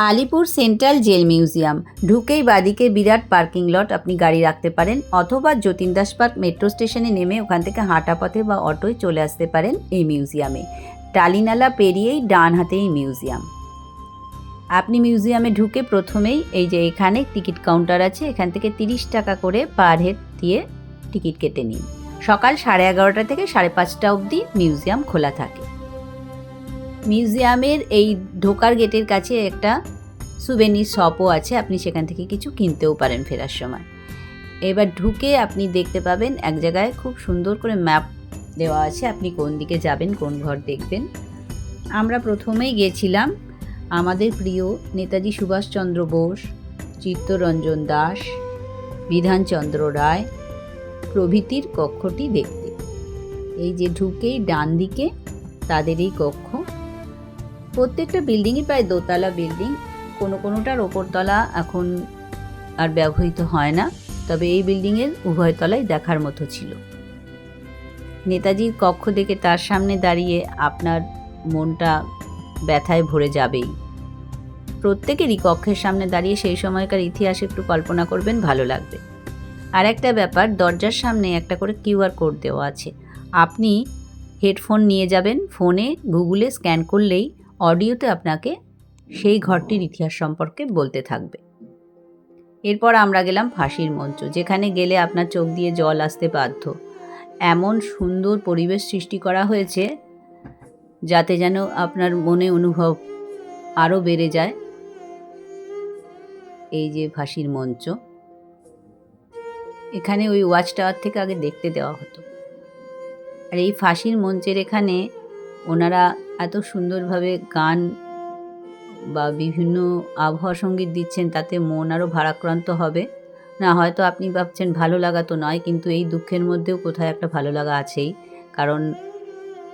Alipur central jail museum ঢুকেই বাদিকে বিরাট parking lot, আপনি গাড়ি রাখতে পারেন, অথবা যতীন দাস পার্ক মেট্রো স্টেশনে নেমে ওখান থেকে হাঁটা পথে বা অটোয় চলে আসতে পারেন এই মিউজিয়ামে। টালিনালা পেরিয়েই ডান হাতে এই মিউজিয়াম। আপনি মিউজিয়ামে ঢুকে প্রথমেই এই যে এখানে টিকিট কাউন্টার আছে, এখান থেকে 30 টাকা করে পার হেড দিয়ে টিকিট কেটে নিন। সকাল 11:30 থেকে 5:30 অবধি মিউজিয়াম খোলা থাকে। মিউজিয়ামের এই ঢোকার গেটের কাছে একটা সুভেনির শপও আছে, আপনি সেখান থেকে কিছু কিনতেও পারেন ফেরার সময়। এবার ঢুকে আপনি দেখতে পাবেন এক জায়গায় খুব সুন্দর করে ম্যাপ দেওয়া আছে, আপনি কোন দিকে যাবেন, কোন ঘর দেখবেন। আমরা প্রথমেই গেছিলাম আমাদের প্রিয় নেতাজি সুভাষচন্দ্র বোস, চিত্তরঞ্জন দাস, বিধানচন্দ্র রায় প্রভৃতির কক্ষটি দেখতে। এই যে ঢুকেই ডান দিকে তাদের এই কক্ষ। প্রত্যেকটা বিল্ডিংই প্রায় দোতলা বিল্ডিং, কোনোটার ওপরতলা এখন আর ব্যবহৃত হয় না, তবে এই বিল্ডিংয়ের উভয় তলাই দেখার মতো ছিল। নেতাজির কক্ষ দেখে তার সামনে দাঁড়িয়ে আপনার মনটা ব্যথায় ভরে যাবেই। প্রত্যেকেরই কক্ষের সামনে দাঁড়িয়ে সেই সময়কার ইতিহাস একটু কল্পনা করবেন, ভালো লাগবে। আর একটা ব্যাপার, দরজার সামনে একটা করে QR কোড দেওয়া আছে, আপনি হেডফোন নিয়ে যাবেন, ফোনে গুগলে স্ক্যান করলেই অডিওতে আপনাকে সেই ঘরটির ইতিহাস সম্পর্কে বলতে থাকবে। এরপর আমরা গেলাম ফাঁসির মঞ্চ, যেখানে গেলে আপনার চোখ দিয়ে জল আসতে বাধ্য। এমন সুন্দর পরিবেশ সৃষ্টি করা হয়েছে যাতে যেন আপনার মনে অনুভব আরও বেড়ে যায়। এই যে ফাঁসির মঞ্চ, এখানে ওই ওয়াচ টাওয়ার থেকে আগে দেখতে দেওয়া হতো। আর এই ফাঁসির মঞ্চের এখানে ওনারা এত সুন্দরভাবে গান বা বিভিন্ন আবহাওয়া সঙ্গীত দিচ্ছেন, তাতে মন আরও ভারাক্রান্ত হবে না। হয়তো আপনি ভাবছেন ভালো লাগা তো নয়, কিন্তু এই দুঃখের মধ্যেও কোথায় একটা ভালো লাগা আছেই, কারণ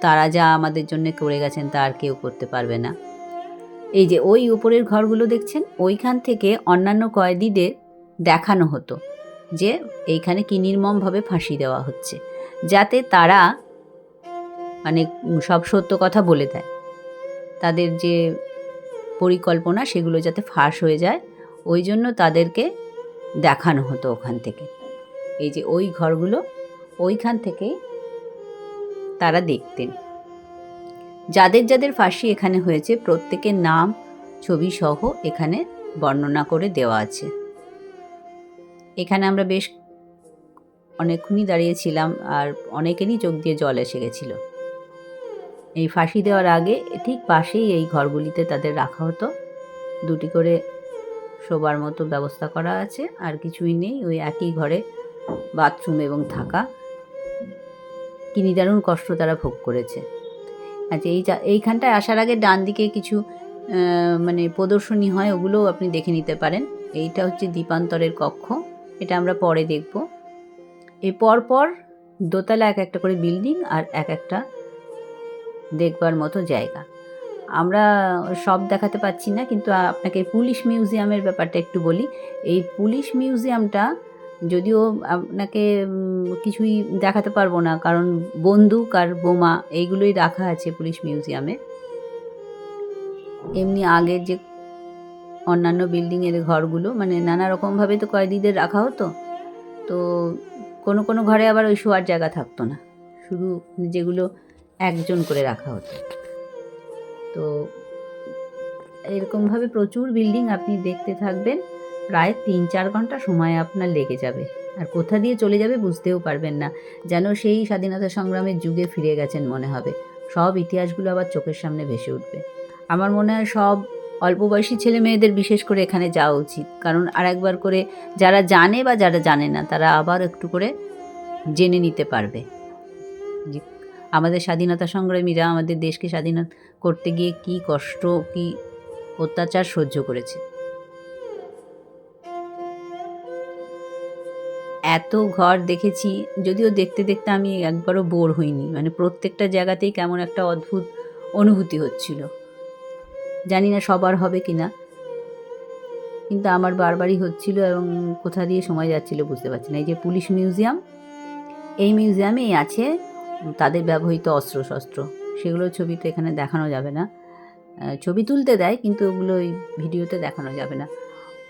তারা যা আমাদের জন্য করে গেছেন তা আর কেউ করতে পারবে না। এই যে ওই উপরের ঘরগুলো দেখছেন, ওইখান থেকে অন্যান্য কয়েদিদের দেখানো হতো যে এইখানে কি নির্মমভাবে ফাঁসি দেওয়া হচ্ছে, যাতে তারা মানে সব সত্য কথা বলে দেয়। তাদের যে পরিকল্পনা সেগুলো যাতে ফাঁস হয়ে যায়, ওই জন্য তাদেরকে দেখানো হতো ওখান থেকে। এই যে ওই ঘরগুলো, ওইখান থেকেই তারা দেখতেন। যাদের যাদের ফাঁসি এখানে হয়েছে প্রত্যেকের নাম ছবি সহ এখানে বর্ণনা করে দেওয়া আছে। এখানে আমরা বেশ অনেকক্ষণই দাঁড়িয়েছিলাম, আর অনেকেরই চোখ দিয়ে জল এসে গেছিল। এই ফাঁসি দেওয়ার আগে ঠিক পাশেই এই ঘরগুলিতে তাদের রাখা হতো। 2টি করে শোবার মতো ব্যবস্থা করা আছে, আর কিছুই নেই। ওই একই ঘরে বাথরুম এবং থাকা। কি নিদারুণ কষ্ট তারা ভোগ করেছে। আচ্ছা, এইখানটায় আসার আগে ডান দিকে কিছু মানে প্রদর্শনী হয়, ওগুলোও আপনি দেখে নিতে পারেন। এইটা হচ্ছে দ্বীপান্তরের কক্ষ, এটা আমরা পরে দেখব। এই পরপর দোতলা এক একটা করে বিল্ডিং আর এক একটা দেখবার মতো জায়গা। আমরা সব দেখাতে পাচ্ছি না, কিন্তু আপনাকে পুলিশ মিউজিয়ামের ব্যাপারটা একটু বলি। এই পুলিশ মিউজিয়ামটা যদিও আপনাকে কিছুই দেখাতে পারবো না, কারণ বন্দুক আর বোমা এইগুলোই রাখা আছে পুলিশ মিউজিয়ামে। এমনি আগের যে অন্যান্য বিল্ডিংয়ের ঘরগুলো, মানে নানা রকমভাবে তো কয়েদিদের রাখা হতো, তো কোনো ঘরে আবার ওই শোয়ার জায়গা থাকতো না, শুধু যেগুলো একজন করে রাখা হতো। তো এরকমভাবে প্রচুর বিল্ডিং আপনি দেখতে থাকবেন, প্রায় 3-4 ঘন্টা সময় আপনার লেগে যাবে, আর কোথা দিয়ে চলে যাবে বুঝতেও পারবেন না, যেন সেই স্বাধীনতা সংগ্রামের যুগে ফিরে গেছেন মনে হবে। সব ইতিহাসগুলো আবার চোখের সামনে ভেসে উঠবে। আমার মনে হয় সব অল্প বয়সী ছেলে মেয়েদের বিশেষ করে এখানে যাওয়া উচিত, কারণ আর একবার করে যারা জানে বা যারা জানে না তারা আবার একটু করে জেনে নিতে পারবে যে আমাদের স্বাধীনতা সংগ্রামীরা আমাদের দেশকে স্বাধীন করতে গিয়ে কী কষ্ট, কী অত্যাচার সহ্য করেছে। এত ঘর দেখেছি, যদিও দেখতে দেখতে আমি একবারও বোর হইনি, মানে প্রত্যেকটা জায়গাতেই কেমন একটা অদ্ভুত অনুভূতি হচ্ছিল। জানি না সবার হবে কি না, কিন্তু আমার বারবারই হচ্ছিল, এবং কোথা দিয়ে সময় যাচ্ছিল বুঝতে পারছি না। এই যে পুলিশ মিউজিয়াম, এই মিউজিয়ামেই আছে তাদের ব্যবহৃত অস্ত্রশস্ত্র, সেগুলোর ছবি তো এখানে দেখানো যাবে না, ছবি তুলতে দেয়, কিন্তু ওগুলো ওই ভিডিওতে দেখানো যাবে না।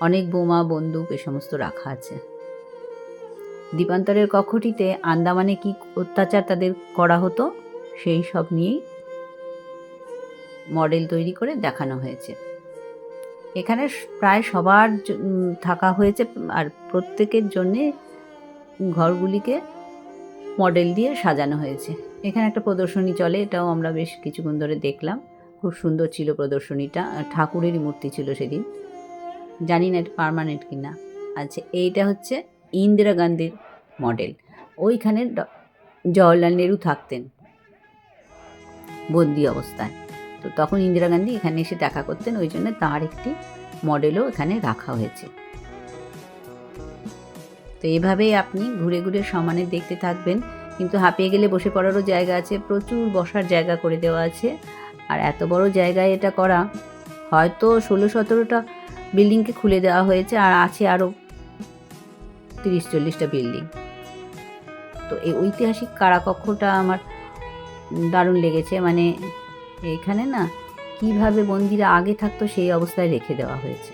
অনেক বোমা, বন্দুক এ সমস্ত রাখা আছে। দ্বীপান্তরের কক্ষটিতে আন্দামানে কী অত্যাচার তাদের করা হতো সেই সব নিয়েই মডেল তৈরি করে দেখানো হয়েছে। এখানে প্রায় সবার থাকা হয়েছে, আর প্রত্যেকের জন্যে ঘরগুলিকে মডেল দিয়ে সাজানো হয়েছে। এখানে একটা প্রদর্শনী চলে, এটাও আমরা বেশ কিছুক্ষণ ধরে দেখলাম। খুব সুন্দর ছিল প্রদর্শনীটা, ঠাকুরেরই মূর্তি ছিল সেদিন। জানি না এটা পার্মানেন্ট কি না। আচ্ছা, এইটা হচ্ছে ইন্দিরা গান্ধীর মডেল। ওইখানে জওহরলাল নেহরু থাকতেন বন্দি অবস্থায়, তো তখন ইন্দিরা গান্ধী এখানে এসে দেখা করতেন, ওই জন্য তার একটি মডেলও এখানে রাখা হয়েছে। তো এভাবেই আপনি ঘুরে ঘুরে সমানে দেখতে থাকবেন, কিন্তু হাঁপিয়ে গেলে বসে পড়ারও জায়গা আছে, প্রচুর বসার জায়গা করে দেওয়া আছে। আর এত বড় জায়গায় এটা করা, হয়তো 16-17টা বিল্ডিংকে খুলে দেওয়া হয়েছে, আর আছে আরও 30-40টা বিল্ডিং। তো এই ঐতিহাসিক কারাকক্ষটা আমার দারুণ লেগেছে। মানে এখানে না কিভাবে বন্দিরা আগে থাকতো সেই অবস্থায় রেখে দেওয়া হয়েছে,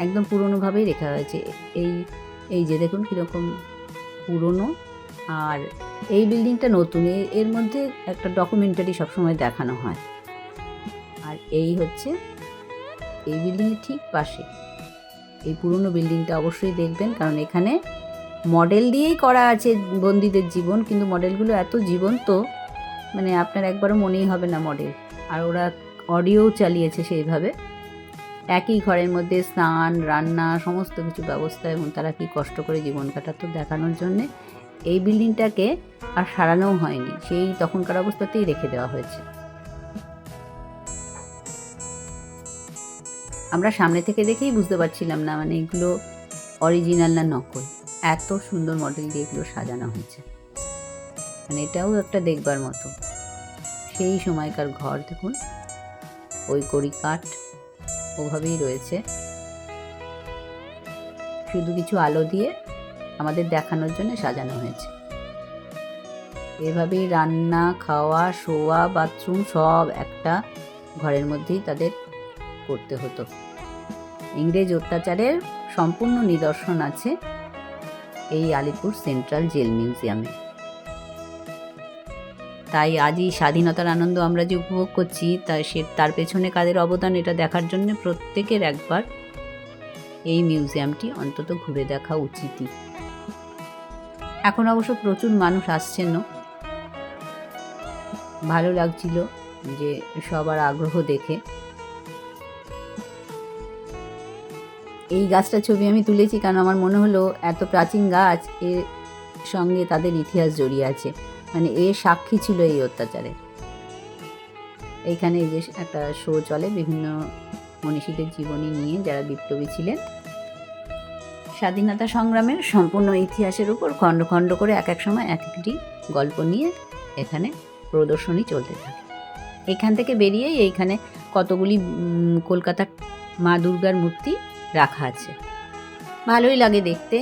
একদম পুরনোভাবেই রেখা হয়েছে। এই যে দেখুন কীরকম পুরনো, আর এই বিল্ডিংটা নতুন। এর মধ্যে একটা ডকুমেন্টারি সবসময় দেখানো হয়। আর এই হচ্ছে এই বিল্ডিংয়ের ঠিক পাশে এই পুরনো বিল্ডিংটা অবশ্যই দেখবেন, কারণ এখানে মডেল দিয়েই করা আছে বন্দীদের জীবন, কিন্তু মডেলগুলো এত জীবন্ত, মানে আপনার একবারও মনেই হবে না মডেল। আর ওরা অডিওও চালিয়েছে সেইভাবে, একই ঘরের মধ্যে স্নান, রান্না, সমস্ত কিছু ব্যবস্থা, এবং তারা কি কষ্ট করে জীবন কাটাতো দেখানোর জন্যে এই বিল্ডিংটাকে আর সারানোও হয়নি, সেই তখনকার অবস্থাতেই রেখে দেওয়া হয়েছে। আমরা সামনে থেকে দেখেই বুঝতে পারছিলাম না মানে এগুলো অরিজিনাল না নকল, এত সুন্দর মডেল দিয়ে এগুলো সাজানো হয়েছে। মানে এটাও একটা দেখবার মতো। সেই সময়কার ঘর দেখুন, ওই কড়ি কাঠ ওভাবেই রয়েছে, শুধু কিছু আলো দিয়ে আমাদের দেখানোর জন্য সাজানো হয়েছে। এভাবেই রান্না, খাওয়া, শোয়া, বাথরুম সব একটা ঘরের মধ্যেই তাদের করতে হতো। ইংরেজ অত্যাচারের সম্পূর্ণ নিদর্শন আছে এই আলিপুর সেন্ট্রাল জেল মিউজিয়ামে। তাই আজই স্বাধীনতার আনন্দ আমরা যে উপভোগ করছি, তার পেছনে কাদের অবদান এটা দেখার জন্য প্রত্যেকের একবার এই মিউজিয়ামটি অন্তত ঘুরে দেখা উচিতই। এখন অবশ্য প্রচুর মানুষ আসছেনও, ভালো লাগছিল যে সবার আগ্রহ দেখে। এই গাছটার ছবি আমি তুলেছি কারণ আমার মনে হলো এত প্রাচীন গাছ, এর সঙ্গে তাদের ইতিহাস জড়িয়ে আছে, মানে এর সাক্ষী ছিল এই অত্যাচারের। এইখানে এই যে একটা শো চলে বিভিন্ন মনীষীদের জীবনী নিয়ে, যারা বিপ্লবী ছিলেন। স্বাধীনতা সংগ্রামের সম্পূর্ণ ইতিহাসের উপর খণ্ড খণ্ড করে এক এক সময় এক একটি গল্প নিয়ে এখানে প্রদর্শনী চলতে থাকে। এখান থেকে বেরিয়েই এইখানে কতগুলি কলকাতার মা দুর্গার মূর্তি রাখা আছে, ভালোই লাগে দেখতে।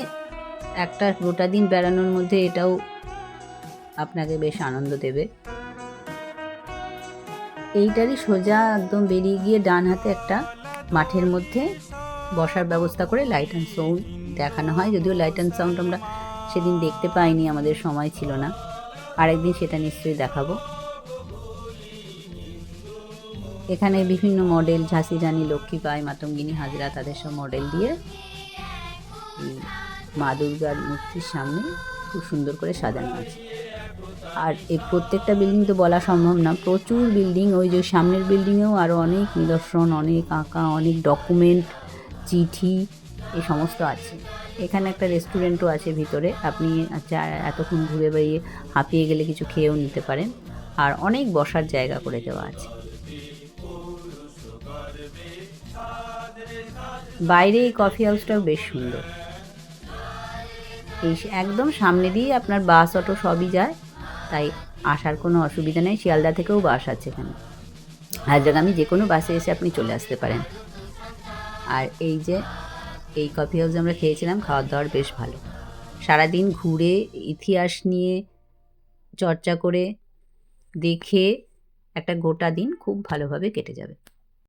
একটা গোটা দিন বেড়ানোর মধ্যে এটাও আপনাকে বেশ আনন্দ দেবে। এইটারই সোজা একদম বেরিয়ে গিয়ে ডান হাতে একটা মাঠের মধ্যে বসার ব্যবস্থা করে লাইট অ্যান্ড সাউন্ড দেখানো হয়, যদিও লাইট অ্যান্ড সাউন্ড আমরা সেদিন দেখতে পাইনি, আমাদের সময় ছিল না, আরেকদিন সেটা নিশ্চয়ই দেখাবো। এখানে বিভিন্ন মডেল, ঝাঁসি রানী লক্ষ্মীবাঈ, মাতঙ্গিনী হাজরা, তাদের সব মডেল দিয়ে মা দুর্গার মূর্তির সামনে খুব সুন্দর করে সাজানো আছে। আর এই প্রত্যেকটা বিল্ডিং তো বলা সম্ভব না, প্রচুর বিল্ডিং। ওই যে সামনের বিল্ডিংয়েও আরও অনেক নিদর্শন, অনেক আঁকা, অনেক ডকুমেন্ট, চিঠি, এই সমস্ত আছে। এখানে একটা রেস্টুরেন্টও আছে ভিতরে, আপনি আচ্ছা এতক্ষণ ঘুরে বেরিয়ে হাঁপিয়ে গেলে কিছু খেয়েও নিতে পারেন, আর অনেক বসার জায়গা করে দেওয়া আছে। বাইরে এই কফি হাউসটাও বেশ সুন্দর। এই একদম সামনে দিয়ে আপনার বাস, অটো সবই যায়, তাই আসার কোনো অসুবিধা নেই। শিয়ালদা থেকেও বাস আছে এখানে, হাজরাগামী যে কোনো বাসে এসে আপনি চলে আসতে পারেন। আর এই যে এই কফি হাউসে আমরা খেয়েছিলাম, খাওয়ার দাওয়ার বেশ ভালো। সারাদিন ঘুরে ইতিহাস নিয়ে চর্চা করে দেখে একটা গোটা দিন খুব ভালোভাবে কেটে যাবে।